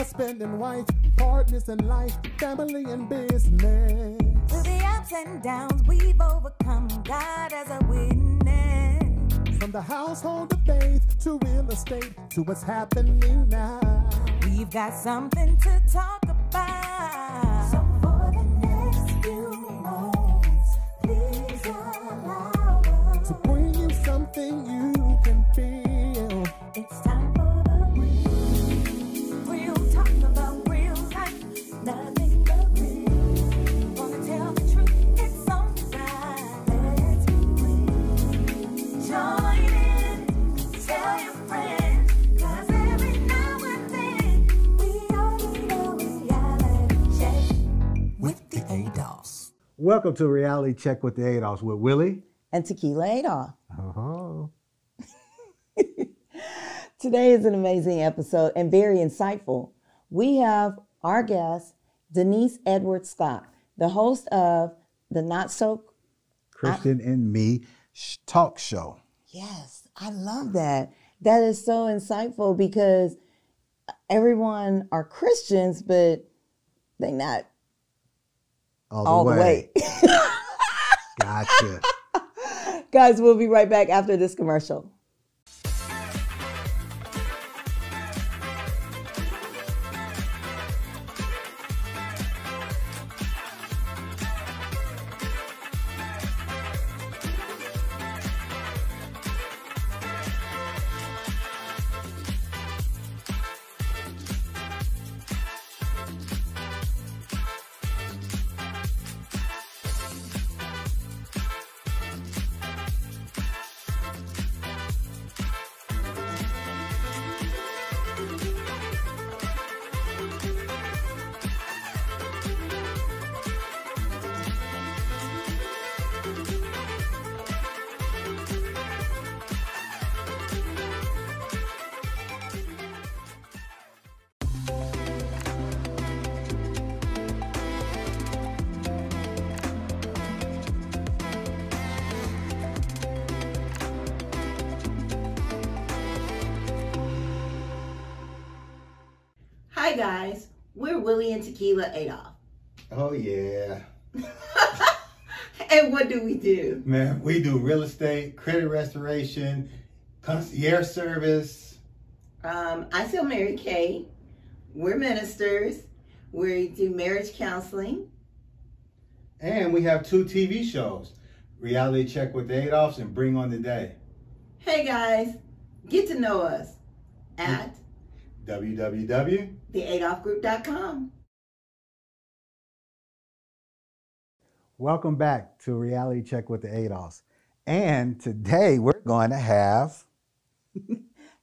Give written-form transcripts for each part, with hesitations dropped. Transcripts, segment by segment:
husband and wife, partners in life, family and business. Through the ups and downs, we've overcome. God as a witness. From the household of faith to real estate to what's happening now. We've got something to talk about. So for the next few moments, please allow us to bring you something you can feel. It's time for the real talk about real life. Nothing but real. Wanna tell the truth, it's on the side. Let's be real. Join in, tell your friends, 'cause every now and then we all need a reality check with the Adolfs. Welcome to Reality Check with the Adolfs with Willie and Tequila Adolf. Oh. Today is an amazing episode and very insightful. We have our guest, Deniece Edward Scott, the host of the Not So Christian and Me talk show. Yes, I love that. That is so insightful because everyone are Christians, but they're not all the way. Gotcha. Guys, we'll be right back after this commercial. Hi guys, we're Willie and Tequila Adolf. Oh yeah. And what do we do? Man, we do real estate, credit restoration, concierge service. I sell Mary Kay. We're ministers. We do marriage counseling. And we have 2 TV shows, Reality Check with the Adolfs and Bring on the Day. Hey guys, get to know us at www.theadolfgroup.com. Welcome back to Reality Check with the Adolfs. And today we're going to have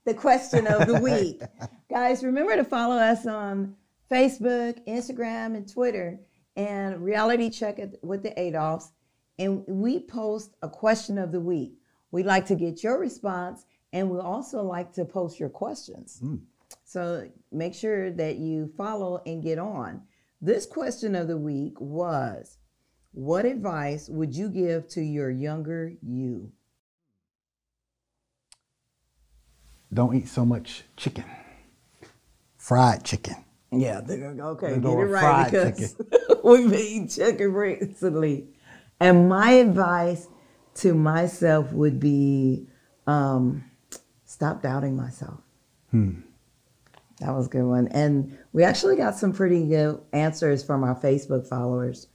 the question of the week. Guys, remember to follow us on Facebook, Instagram, and Twitter, and Reality Check with the Adolfs. And we post a question of the week. We'd like to get your response, and we'd also like to post your questions. So make sure that you follow and get on. This question of the week was, what advice would you give to your younger you? Don't eat so much chicken. Fried chicken. Yeah, okay, We'll get go it with right fried because chicken. we've been eating chicken recently. And my advice to myself would be stop doubting myself. That was a good one. And we actually got some pretty good answers from our Facebook followers.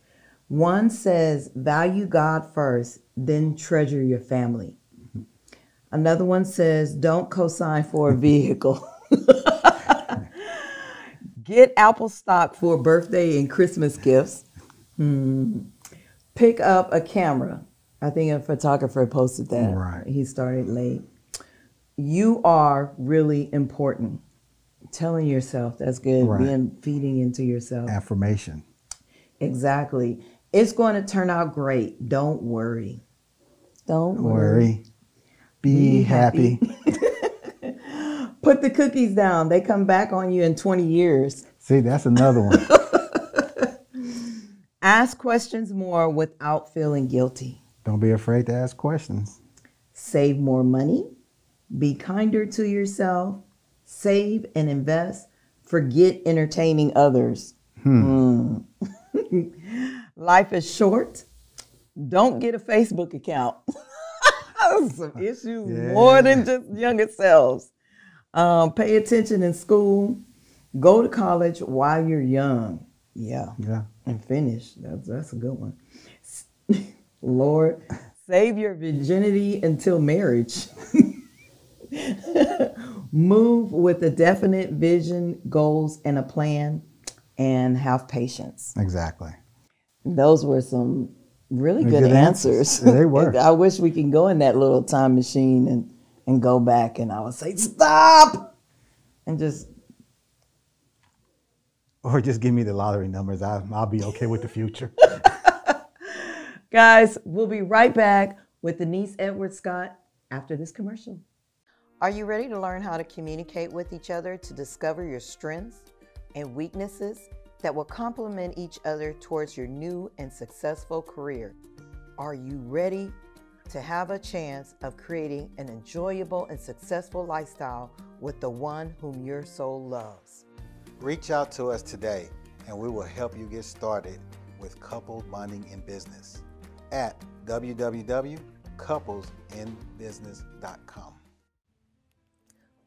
One says, value God first, then treasure your family. Another one says, don't co-sign for a vehicle. Get Apple stock for birthday and Christmas gifts. Pick up a camera. I think a photographer posted that. Right. He started late. You are really important. Telling yourself, that's good. Right. Feeding into yourself. Affirmation. Exactly. It's going to turn out great. Don't worry. Don't worry. Be happy. Put the cookies down. They come back on you in 20 years. See, that's another one. Ask questions more without feeling guilty. Don't be afraid to ask questions. Save more money. Be kinder to yourself. Save and invest forget entertaining others. Life is short. Don't get a Facebook account. Some issues more than just younger selves. Pay attention in school. Go to college while you're young. Yeah. And finish. That's a good one. Lord, save your virginity until marriage. Move with a definite vision, goals, and a plan, and have patience. Exactly. Those were some really good answers. They were. I wish we could go in that little time machine and go back, and I would say, stop! And just... Or just give me the lottery numbers. I'll be okay with the future. Guys, we'll be right back with Deniece Edward Scott after this commercial. Are you ready to learn how to communicate with each other to discover your strengths and weaknesses that will complement each other towards your new and successful career? Are you ready to have a chance of creating an enjoyable and successful lifestyle with the one whom your soul loves? Reach out to us today and we will help you get started with couple bonding in business at www.couplesinbusiness.com.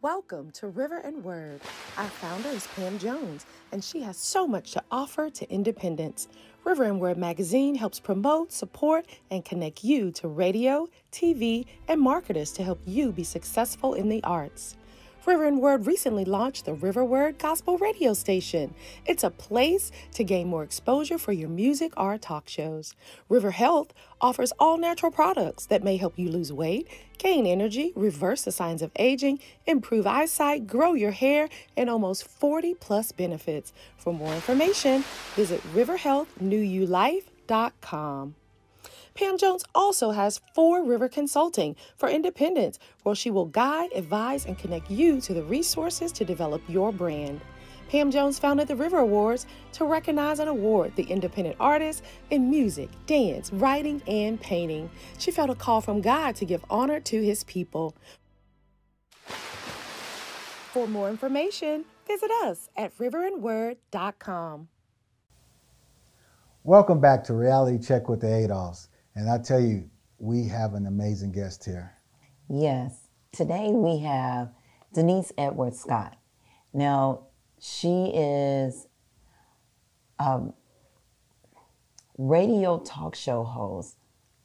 Welcome to River and Word. Our founder is Pam Jones, and she has so much to offer to independents. River and Word magazine helps promote, support, and connect you to radio, TV, and marketers to help you be successful in the arts. River and Word recently launched the River Word Gospel Radio Station. It's a place to gain more exposure for your music or talk shows. River Health offers all natural products that may help you lose weight, gain energy, reverse the signs of aging, improve eyesight, grow your hair, and almost 40+ benefits. For more information, visit riverhealthnewulife.com. Pam Jones also has 4 River Consulting for independents, where she will guide, advise, and connect you to the resources to develop your brand. Pam Jones founded the River Awards to recognize and award the independent artists in music, dance, writing, and painting. She felt a call from God to give honor to his people. For more information, visit us at riverandword.com. Welcome back to Reality Check with the Adolfs. And I tell you, we have an amazing guest here. Yes. Today we have Deniece Edward Scott. Now, she is a radio talk show host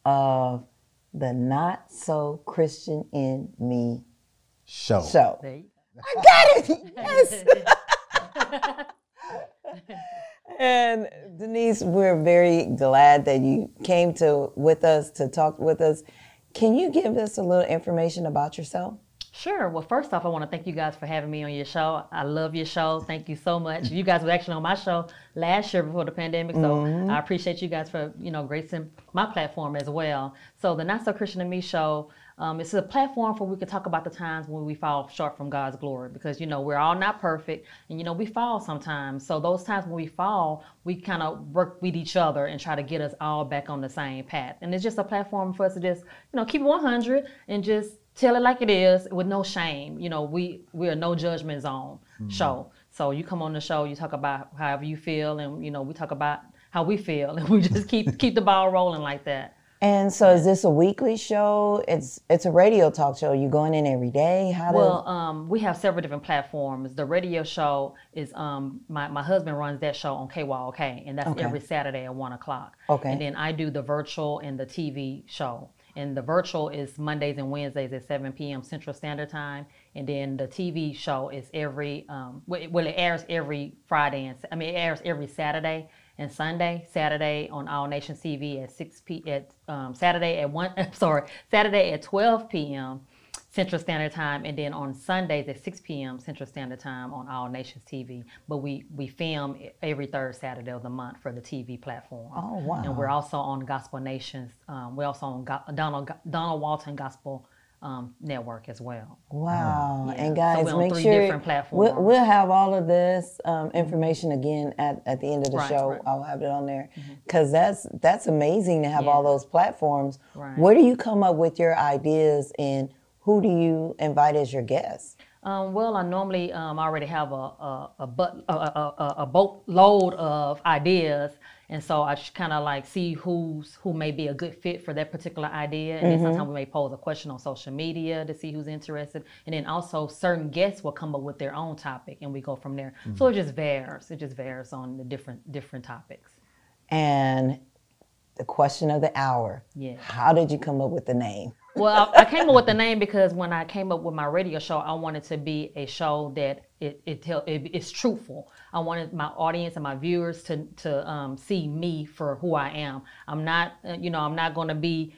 of the Not So Christian in Me show. I got it! Yes! And Deniece, we're very glad that you came with us to talk with us. Can you give us a little information about yourself? Sure. Well, first off, I want to thank you guys for having me on your show. I love your show. Thank you so much. You guys were actually on my show last year before the pandemic, so I appreciate you guys for, gracing my platform as well. So the Not So Christian in Me show, it's a platform where we can talk about the times when we fall short from God's glory, because, we're all not perfect and, we fall sometimes. So those times when we fall, we kind of work with each other and try to get us all back on the same path. And it's just a platform for us to just, keep it 100 and just tell it like it is with no shame. We're a no judgment zone show. So you come on the show, you talk about however you feel, and, we talk about how we feel, and we just keep the ball rolling like that. And so is this a weekly show? It's a radio talk show. You going in every day? We have several different platforms. The radio show is, my husband runs that show on KYOK, and that's every Saturday at 1 o'clock. Okay. And then I do the virtual and the TV show. And the virtual is Mondays and Wednesdays at 7 p.m. Central Standard Time. And then the TV show is it airs every Friday, it airs every Saturday and Sunday. Saturday on All Nations TV at Saturday at 12 p.m. Central Standard Time, and then on Sundays at 6 p.m. Central Standard Time on All Nations TV. But we film every third Saturday of the month for the TV platform. Oh, wow. And we're also on Gospel Nations. We're also on Donald Walton Gospel Network as well. Wow. Yeah. And guys, so make sure different platforms. We'll have all of this information again at the end of the show. Right. I'll have it on there, because that's amazing to have all those platforms. Right. Where do you come up with your ideas, and who do you invite as your guests? Well, I normally already have a boatload of ideas, and so I just kind of like see who may be a good fit for that particular idea, and then sometimes we may pose a question on social media to see who's interested, and then also certain guests will come up with their own topic, and we go from there. So it just varies. It just varies on the different topics. And the question of the hour. Yeah. How did you come up with the name? Well, I came up with the name because when I came up with my radio show, I wanted to be a show that it's truthful. I wanted my audience and my viewers to see me for who I am. I'm not, I'm not going to be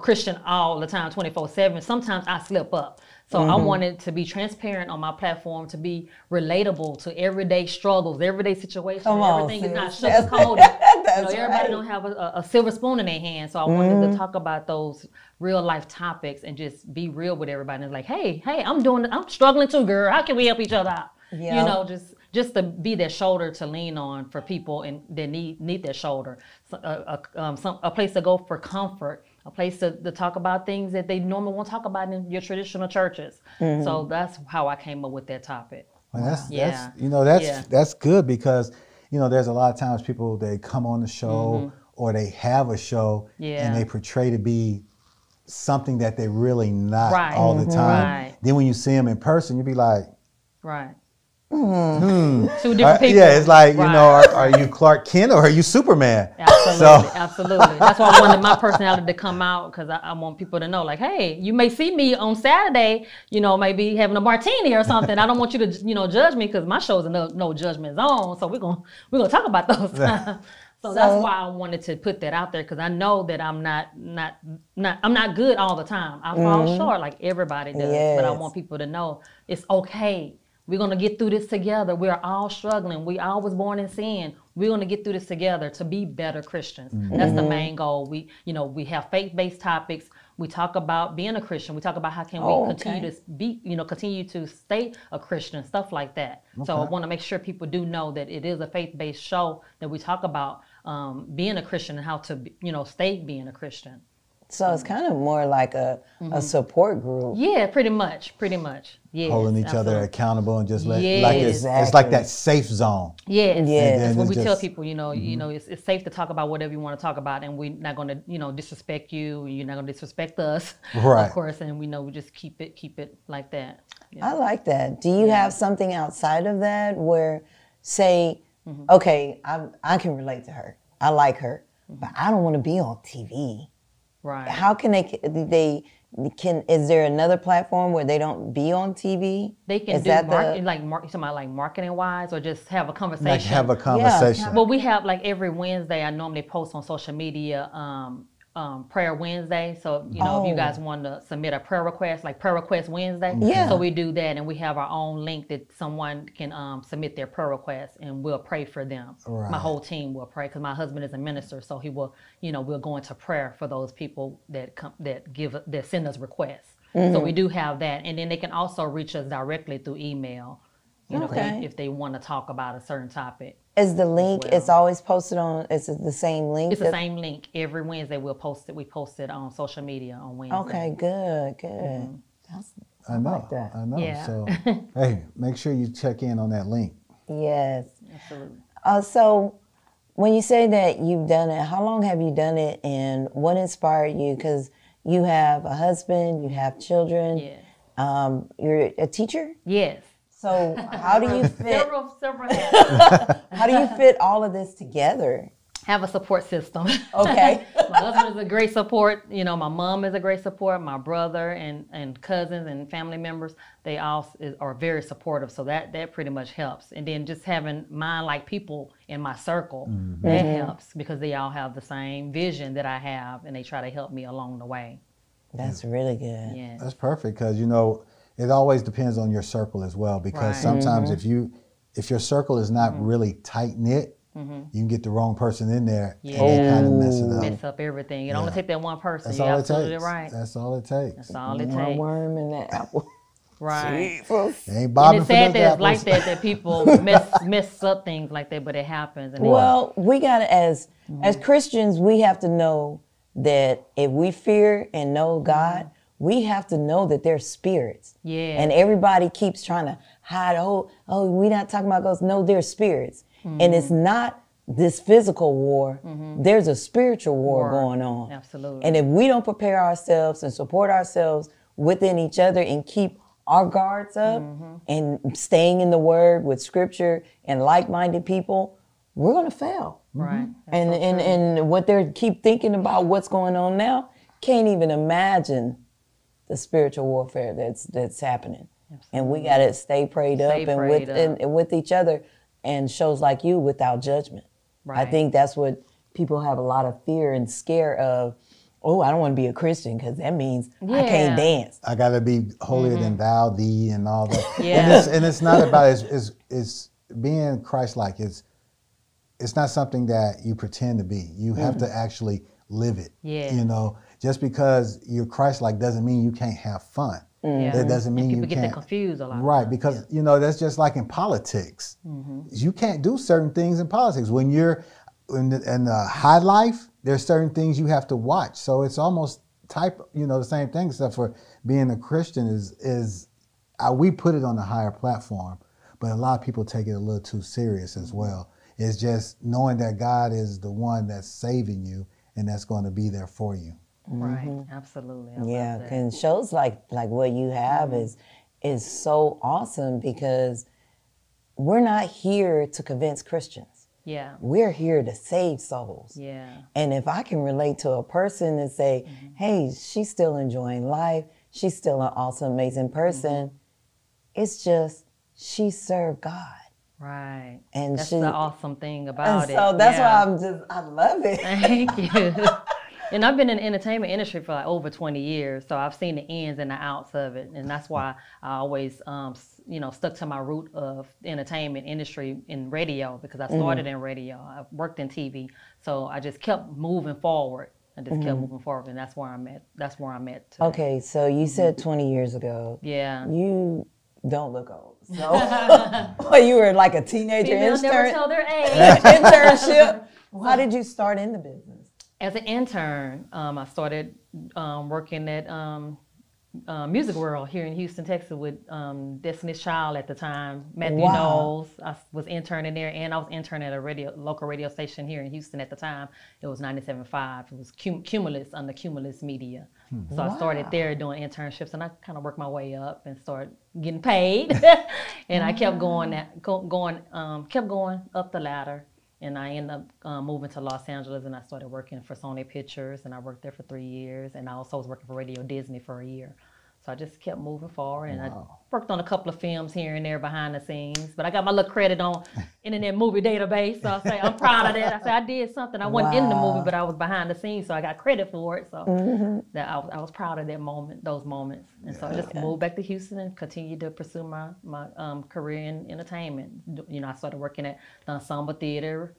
Christian all the time, 24/7. Sometimes I slip up. So I wanted to be transparent on my platform, to be relatable to everyday struggles, everyday situations. Everything is not sugar-coated. Everybody don't have a silver spoon in their hand. So I wanted to talk about those real life topics and just be real with everybody. And like, hey, I'm struggling too, girl. How can we help each other out? Yeah. Just to be that shoulder to lean on for people and that need that shoulder. So, a place to go for comfort. A place to talk about things that they normally won't talk about in your traditional churches. So that's how I came up with that topic. Well, that's good because there's a lot of times people, they come on the show or they have a show and they portray to be something that they're really not all the time. Right. Then when you see them in person, you be like, right. Two different people. Yeah, it's like, are you Clark Kent or are you Superman? Absolutely, absolutely. That's why I wanted my personality to come out, because I want people to know, like, hey, you may see me on Saturday, maybe having a martini or something. I don't want you to, judge me, because my show's a no judgment zone. So we're gonna talk about those times. So that's why I wanted to put that out there, because I know that I'm not good all the time. I fall short like everybody does, but I want people to know it's okay. We're going to get through this together. We're all struggling. We all was born in sin. We're going to get through this together to be better Christians. That's the main goal. We have faith-based topics. We talk about being a Christian. We talk about how can we continue to stay a Christian, stuff like that. Okay. So I want to make sure people do know that it is a faith-based show, that we talk about being a Christian and how to, stay being a Christian. So it's kind of more like a support group. Yeah, pretty much. Yes, holding each other accountable and just yes. It's like that safe zone. Yes. That's what we tell people. It's safe to talk about whatever you want to talk about, and we're not going to disrespect you. You're not going to disrespect us, of course. And we just keep it like that. Yeah. I like that. Do you have something outside of that where, say, okay, I can relate to her. I like her, but I don't want to be on TV. Right. How can is there another platform where they don't be on TV? They can marketing wise, or just have a conversation. Like have a conversation. Yeah. Well, we have every Wednesday, I normally post on social media Prayer Wednesday. So, if you guys want to submit a prayer request, like Prayer Request Wednesday. Yeah. So we do that, and we have our own link that someone can submit their prayer request, and we'll pray for them. Right. My whole team will pray, because my husband is a minister, so he will, we'll go into prayer for those people that send us requests. So we do have that, and then they can also reach us directly through email. If they want to talk about a certain topic. Is the link, it's always posted on, is it the same link? It's the same link. Every Wednesday we post it on social media on Wednesday. Okay, good. I know. like that. I know. Yeah. So, hey, make sure you check in on that link. Yes. Absolutely. So when you say that you've done it, how long have you done it, and what inspired you? Because you have a husband, you have children. Yes. You're a teacher? Yes. So how do you fit? several How do you fit all of this together? Have a support system. Okay. My husband is a great support. My mom is a great support. My brother and cousins and family members, they all are very supportive. So that pretty much helps. And then just having mind-like people in my circle, that helps, because they all have the same vision that I have, and they try to help me along the way. That's really good. Yeah. That's perfect, because it always depends on your circle as well, because sometimes if your circle is not really tight knit, you can get the wrong person in there and they kind of mess it up. Mess up everything. It only take that one person. That's You're all absolutely it takes. right. That's all it takes. That's all it One takes. worm in that apple. Right. They ain't And bobbing it's for sad those that it's like apples. that people mess up things like that, but it happens. And Well, we got to, as Christians, we have to know that if we fear and know God, we have to know that they're spirits. Yeah. And everybody keeps trying to hide, oh, we're not talking about ghosts. No, they're spirits. And it's not this physical war. There's a spiritual war going on. Absolutely. And if we don't prepare ourselves and support ourselves within each other and keep our guards up and staying in the word with scripture and like-minded people, we're going to fail. Right. And what they keep thinking about what's going on now, can't even imagine the spiritual warfare that's happening. Absolutely. And we got to stay prayed up and with each other, and shows like you, without judgment. Right. I think that's what people have a lot of fear and scare of. Oh, I don't want to be a Christian because that means I can't dance. I got to be holier than thou, thee, and all that. And it's not about it's being Christ-like. It's not something that you pretend to be. You have to actually live it. Yeah. You know, just because you're Christ-like doesn't mean you can't have fun. That doesn't mean you can't. People get confused a lot. Right, because you know that's just like in politics. You can't do certain things in politics. When you're in the high life, there's certain things you have to watch. So it's almost the same thing, except for being a Christian is we put it on the higher platform, but a lot of people take it a little too serious as well. It's just knowing that God is the one that's saving you and that's going to be there for you. Right, absolutely. And shows like what you have is so awesome, because we're not here to convince Christians. Yeah. We're here to save souls. Yeah. And if I can relate to a person and say, hey, she's still enjoying life, she's still an awesome, amazing person, it's just she served God. Right. And that's the awesome thing about it. So that's why I love it. Thank you. And I've been in the entertainment industry for like over 20 years, so I've seen the ins and the outs of it, and that's why I always, stuck to my root of the entertainment industry in radio, because I started in radio. I worked in TV, so I just kept moving forward. And that's where I'm at. That's where I'm at today. Okay, so you said 20 years ago. Yeah. You don't look old. So, well, you were like a teenager Females intern. never tell their age. Internship. How did you start in the business? As an intern, I started working at Music World here in Houston, Texas, with Destiny's Child at the time, Matthew Knowles. I was interning there, and I was interning at a local radio station here in Houston at the time. It was 97.5. It was Cumulus, under Cumulus Media. So I started there doing internships, and I kind of worked my way up and started getting paid. And I kept going up the ladder. And I ended up moving to Los Angeles, and I started working for Sony Pictures, and I worked there for 3 years, and I also was working for Radio Disney for a year. So I just kept moving forward, and I worked on a couple of films here and there behind the scenes, but I got my little credit on Internet Movie Database, so I say I'm proud of that. I say I did something. I wasn't in the movie, but I was behind the scenes, so I got credit for it. So that I was proud of those moments. And so I just moved back to Houston and continued to pursue my career in entertainment. You know, I started working at the Ensemble Theater,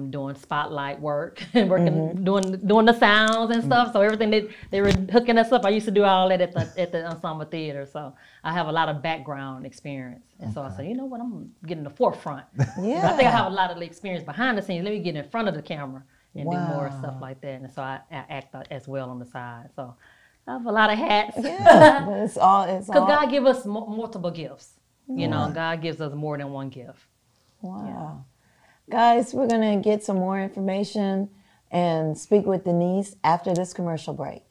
doing spotlight work and working, doing the sounds and stuff. So everything they were hooking us up, I used to do all that at the Ensemble Theater. So I have a lot of background experience. And so I said, you know what, I'm getting the forefront. I think I have a lot of the experience behind the scenes. Let me get in front of the camera and do more stuff like that. And so I act as well on the side. So I have a lot of hats. Yeah, but it's all. Because God gives us multiple gifts. You know, God gives us more than one gift. Wow. Yeah. Guys, we're going to get some more information and speak with Deniece after this commercial break.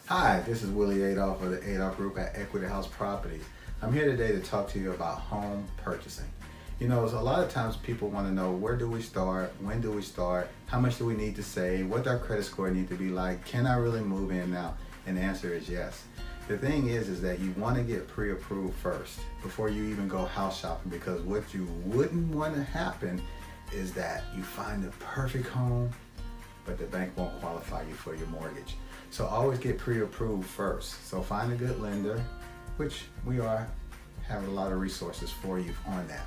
Hi, this is Willie Adolf of the Adolf Group at Equity House Properties. I'm here today to talk to you about home purchasing. You know, a lot of times people want to know, where do we start? When do we start? How much do we need to save? What does our credit score need to be like? Can I really move in now? And the answer is yes. The thing is that you want to get pre-approved first before you even go house shopping, because what you wouldn't want to happen is that you find the perfect home, but the bank won't qualify you for your mortgage. So always get pre-approved first. So find a good lender, which we have a lot of resources for you on that.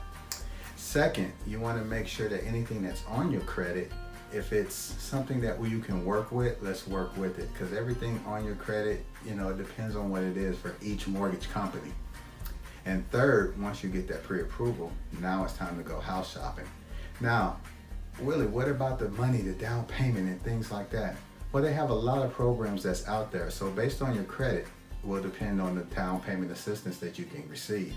Second, you want to make sure that anything that's on your credit, if it's something that you can work with, let's work with it, because everything on your credit, you know, it depends on what it is for each mortgage company. And third, once you get that pre-approval, now it's time to go house shopping. Now, Willie, what about the money, the down payment and things like that? Well, they have a lot of programs that's out there. So based on your credit will depend on the down payment assistance that you can receive.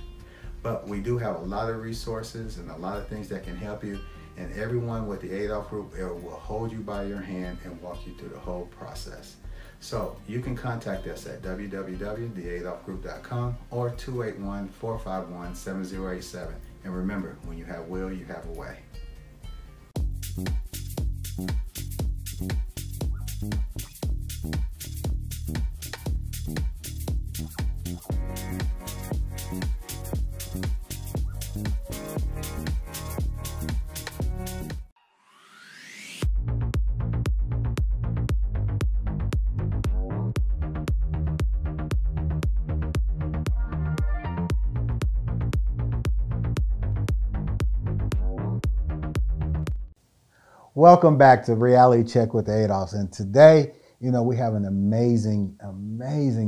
But we do have a lot of resources and a lot of things that can help you. And everyone with the Adolf Group will hold you by your hand and walk you through the whole process. So you can contact us at www.theadolfgroup.com or 281-451-7087. And remember, when you have will, you have a way. Welcome back to Reality Check with the Adolfs. And today, you know, we have an amazing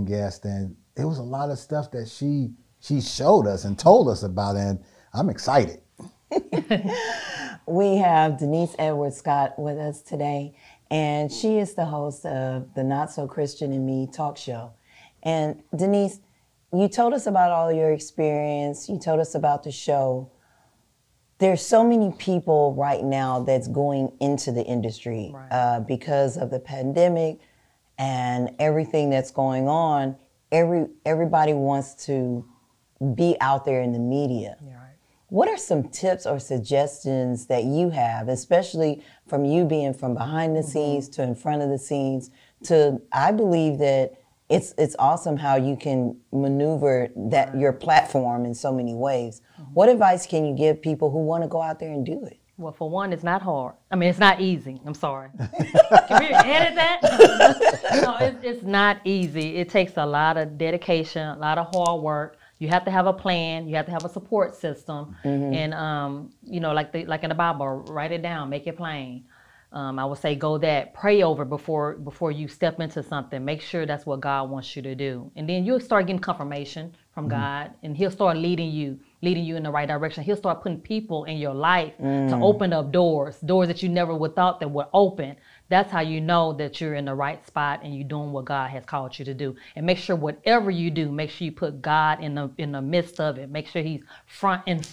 guest, and it was a lot of stuff that she showed us and told us about, and I'm excited. We have Deniece Edwards-Scott with us today, and she is the host of the Not So Christian in Me talk show. And Deniece, you told us about all your experience. You told us about the show. There's so many people right now that's going into the industry because of the pandemic and everything that's going on. Everybody wants to be out there in the media. Yeah, right. What are some tips or suggestions that you have, especially from you being from behind the scenes to in front of the scenes to, I believe that it's awesome how you can maneuver that your platform in so many ways. What advice can you give people who want to go out there and do it? Well, for one, it's not hard. I mean, it's not easy. I'm sorry. Can we edit that? No, it's not easy. It takes a lot of dedication, a lot of hard work. You have to have a plan. You have to have a support system. And, you know, like in the Bible, write it down, make it plain. I would say go that, pray over before you step into something. Make sure that's what God wants you to do. And then you'll start getting confirmation from God, and he'll start leading you in the right direction. He'll start putting people in your life to open up doors that you never would thought that would open. That's how you know that you're in the right spot and you're doing what God has called you to do. And make sure whatever you do, make sure you put God in the midst of it. Make sure he's front, and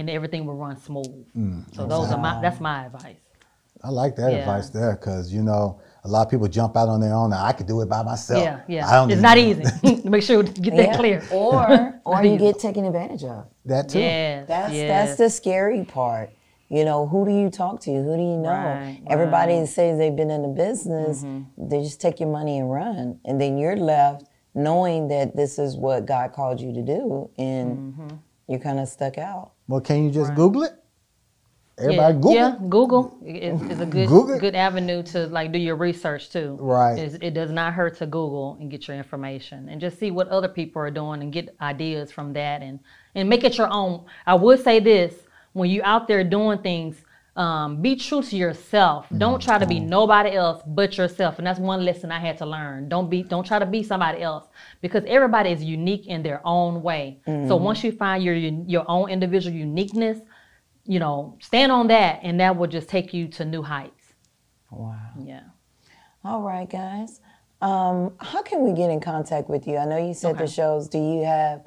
everything will run smooth. So that's my advice. I like that advice there, because, you know, a lot of people jump out on their own. I could do it by myself. Yeah. It's not easy. Make sure to get that clear. Or you get taken advantage of. That too. That's the scary part. You know, who do you talk to? Who do you know? Everybody says they've been in the business. They just take your money and run. And then you're left knowing that this is what God called you to do, and you're kind of stuck out. Well, can you just Google it? Everybody Google. Yeah, Google is a good avenue to like do your research too. Right. It does not hurt to Google and get your information and just see what other people are doing and get ideas from that and make it your own. I would say this, when you're out there doing things, be true to yourself. Don't try to be nobody else but yourself. And that's one lesson I had to learn. Don't try to be somebody else, because everybody is unique in their own way. So once you find your own individual uniqueness, you know, stand on that, and that will just take you to new heights. Wow. Yeah. All right, guys. How can we get in contact with you? I know you said the shows. Do you have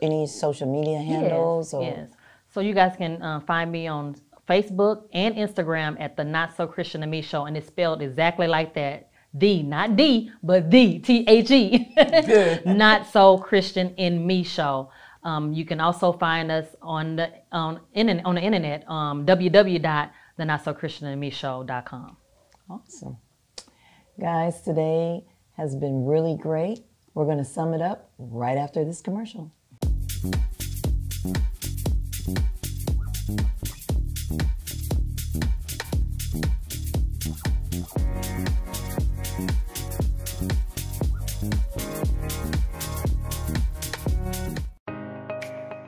any social media handles? Yes. So you guys can find me on Facebook and Instagram at the Not So Christian in Me Show, and it's spelled exactly like that. Not D, but the, THE. Not So Christian in Me Show. You can also find us on the internet, www.thenotsochristinaninmeshow.com. Awesome. Guys, today has been really great. We're going to sum it up right after this commercial.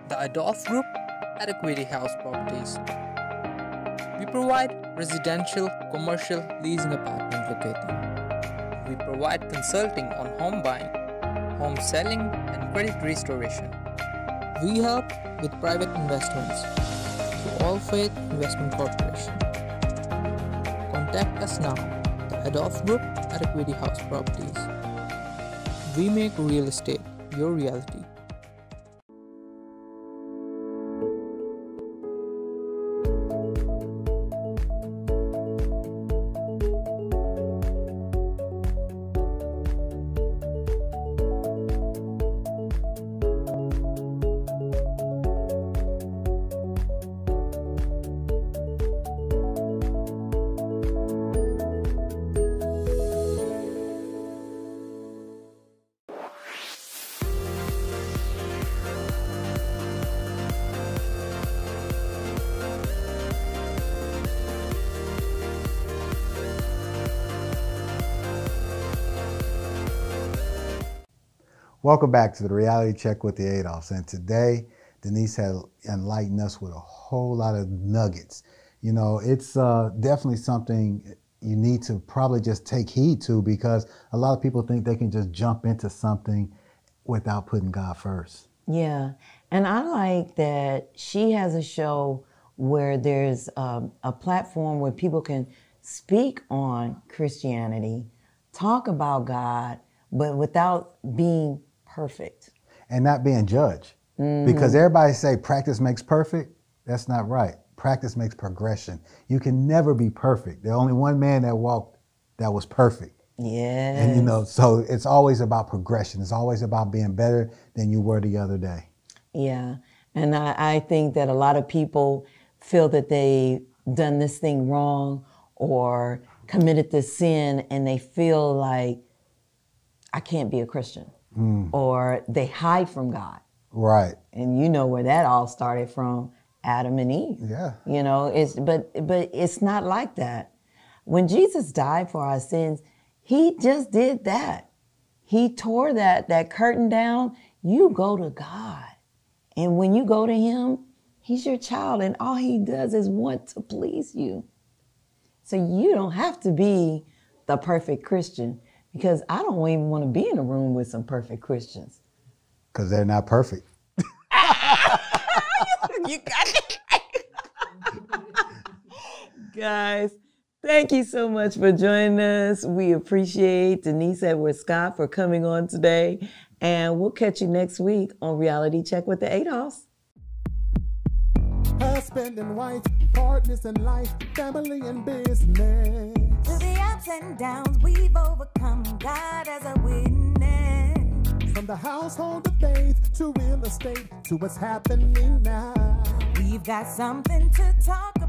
The Adolf Group at Equity House Properties. We provide residential, commercial leasing apartment locating. We provide consulting on home buying, home selling, and credit restoration. We help with private investments through All Faith Investment Corporation. Contact us now Adolf Group at Equity House Properties. We make real estate your reality. Welcome back to the Reality Check with the Adolfs. And today, Deniece had enlightened us with a whole lot of nuggets. You know, it's definitely something you need to probably just take heed to, because a lot of people think they can just jump into something without putting God first. Yeah, and I like that she has a show where there's a platform where people can speak on Christianity, talk about God, but without being perfect. And not being judged. Because everybody say practice makes perfect. That's not right. Practice makes progression. You can never be perfect. There's only one man that walked that was perfect. Yes. And you know, so it's always about progression. It's always about being better than you were the other day. Yeah, and I think that a lot of people feel that they've done this thing wrong or committed this sin, and they feel like, I can't be a Christian. Or they hide from God. Right. And you know where that all started from, Adam and Eve. Yeah. You know, but it's not like that. When Jesus died for our sins, he just did that. He tore that curtain down. You go to God. And when you go to him, he's your child, and all he does is want to please you. So you don't have to be the perfect Christian, because I don't even want to be in a room with some perfect Christians. Because they're not perfect. You got it. Guys, thank you so much for joining us. We appreciate Deniece Edwards Scott for coming on today. And we'll catch you next week on Reality Check with the Adolfs. Husband and wife, partners in life, family and business. Through the ups and downs, we've overcome. God as a witness. From the household of faith to real estate to what's happening now. We've got something to talk about.